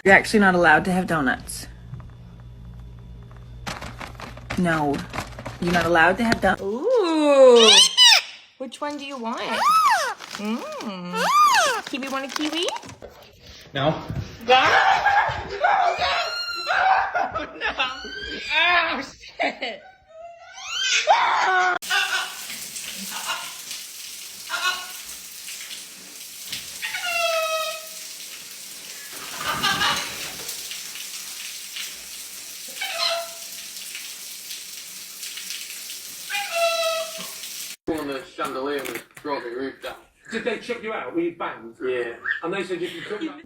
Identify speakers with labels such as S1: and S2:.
S1: You're actually not allowed to have donuts. No, you're not allowed to have donuts.
S2: Ooh. Which one do you want? Kiwi, want a kiwi?
S3: No.
S2: Oh, no. Oh, shit.
S4: On the chandelier was brought the roof down.
S3: Did they chuck you out? Were you banged?
S4: Yeah.
S3: And they said you can come back.